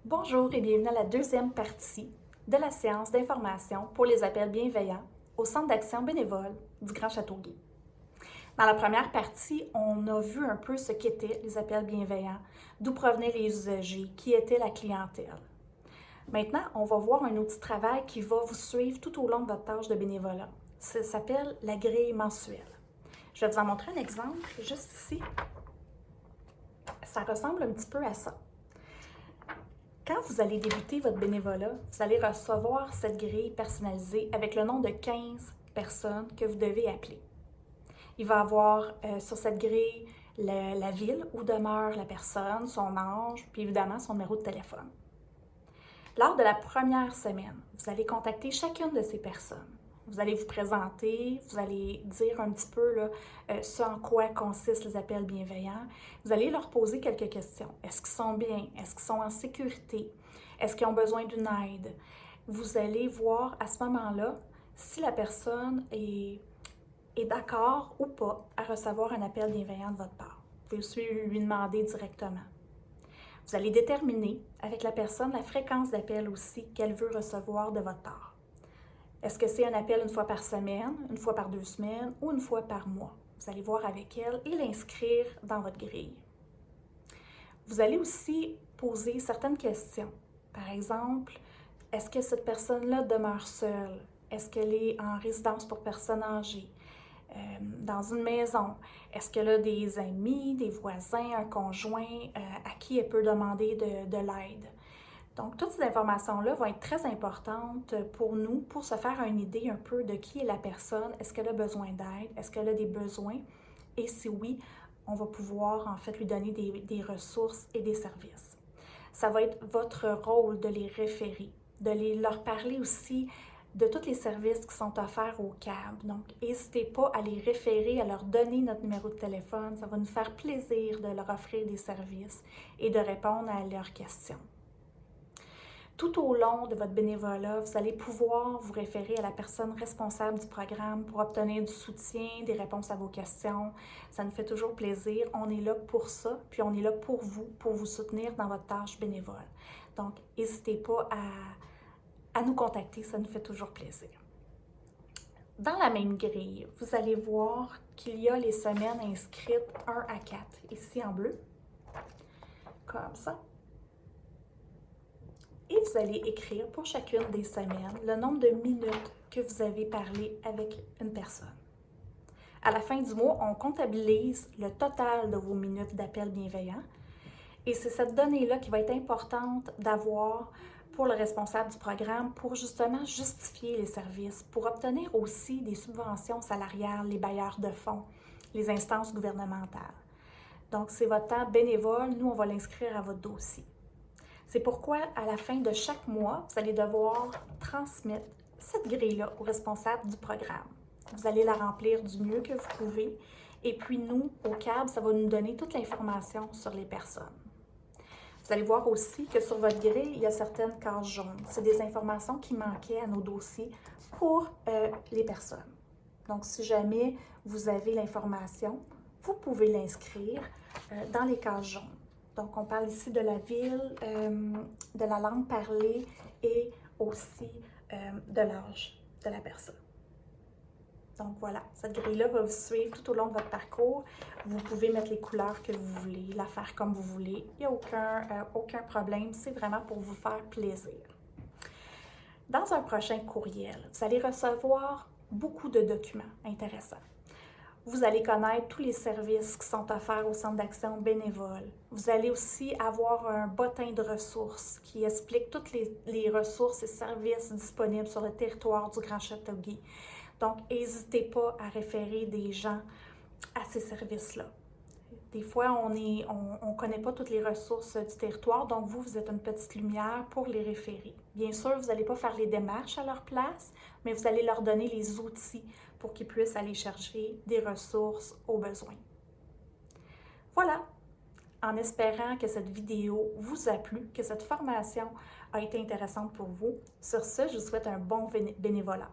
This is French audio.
Bonjour et bienvenue à la deuxième partie de la séance d'information pour les appels bienveillants au Centre d'action bénévole du Grand Châteauguay. Dans la première partie, on a vu un peu ce qu'étaient les appels bienveillants, d'où provenaient les usagers, qui était la clientèle. Maintenant, on va voir un outil de travail qui va vous suivre tout au long de votre tâche de bénévolat. Ça s'appelle la grille mensuelle. Je vais vous en montrer un exemple juste ici. Ça ressemble un petit peu à ça. Quand vous allez débuter votre bénévolat, vous allez recevoir cette grille personnalisée avec le nom de 15 personnes que vous devez appeler. Il va y avoir sur cette grille la ville où demeure la personne, son âge, puis évidemment son numéro de téléphone. Lors de la première semaine, vous allez contacter chacune de ces personnes. Vous allez vous présenter, vous allez dire un petit peu là, ce en quoi consistent les appels bienveillants. Vous allez leur poser quelques questions. Est-ce qu'ils sont bien? Est-ce qu'ils sont en sécurité? Est-ce qu'ils ont besoin d'une aide? Vous allez voir à ce moment-là si la personne est d'accord ou pas à recevoir un appel bienveillant de votre part. Vous pouvez aussi lui demander directement. Vous allez déterminer avec la personne la fréquence d'appel aussi qu'elle veut recevoir de votre part. Est-ce que c'est un appel une fois par semaine, une fois par 2 semaines ou une fois par mois? Vous allez voir avec elle et l'inscrire dans votre grille. Vous allez aussi poser certaines questions. Par exemple, est-ce que cette personne-là demeure seule? Est-ce qu'elle est en résidence pour personnes âgées? Dans une maison? Est-ce qu'elle a des amis, des voisins, un conjoint à qui elle peut demander de l'aide? Donc, toutes ces informations-là vont être très importantes pour nous, pour se faire une idée un peu de qui est la personne, est-ce qu'elle a besoin d'aide, est-ce qu'elle a des besoins, et si oui, on va pouvoir en fait lui donner des ressources et des services. Ça va être votre rôle de les référer, leur parler aussi de tous les services qui sont offerts au CAB. Donc, n'hésitez pas à les référer, à leur donner notre numéro de téléphone. Ça va nous faire plaisir de leur offrir des services et de répondre à leurs questions. Tout au long de votre bénévolat, vous allez pouvoir vous référer à la personne responsable du programme pour obtenir du soutien, des réponses à vos questions. Ça nous fait toujours plaisir. On est là pour ça, puis on est là pour vous soutenir dans votre tâche bénévole. Donc, n'hésitez pas à nous contacter, ça nous fait toujours plaisir. Dans la même grille, vous allez voir qu'il y a les semaines inscrites 1 à 4, ici en bleu, comme ça. Et vous allez écrire pour chacune des semaines le nombre de minutes que vous avez parlé avec une personne. À la fin du mois, on comptabilise le total de vos minutes d'appel bienveillant et c'est cette donnée-là qui va être importante d'avoir pour le responsable du programme pour justement justifier les services, pour obtenir aussi des subventions salariales, les bailleurs de fonds, les instances gouvernementales. Donc, c'est votre temps bénévole. Nous, on va l'inscrire à votre dossier. C'est pourquoi, à la fin de chaque mois, vous allez devoir transmettre cette grille-là au responsable du programme. Vous allez la remplir du mieux que vous pouvez. Et puis nous, au CAB, ça va nous donner toute l'information sur les personnes. Vous allez voir aussi que sur votre grille, il y a certaines cases jaunes. C'est des informations qui manquaient à nos dossiers pour les personnes. Donc, si jamais vous avez l'information, vous pouvez l'inscrire dans les cases jaunes. Donc, on parle ici de la ville, de la langue parlée et aussi de l'âge de la personne. Donc voilà, cette grille-là va vous suivre tout au long de votre parcours. Vous pouvez mettre les couleurs que vous voulez, la faire comme vous voulez. Il n'y a aucun problème, c'est vraiment pour vous faire plaisir. Dans un prochain courriel, vous allez recevoir beaucoup de documents intéressants. Vous allez connaître tous les services qui sont offerts au Centre d'action bénévole. Vous allez aussi avoir un bottin de ressources qui explique toutes les ressources et services disponibles sur le territoire du Grand Châteauguay. Donc, n'hésitez pas à référer des gens à ces services-là. Des fois, on ne connaît pas toutes les ressources du territoire, donc vous êtes une petite lumière pour les référer. Bien sûr, vous n'allez pas faire les démarches à leur place, mais vous allez leur donner les outils pour qu'ils puissent aller chercher des ressources au besoin. Voilà, en espérant que cette vidéo vous a plu, que cette formation a été intéressante pour vous. Sur ce, je vous souhaite un bon bénévolat.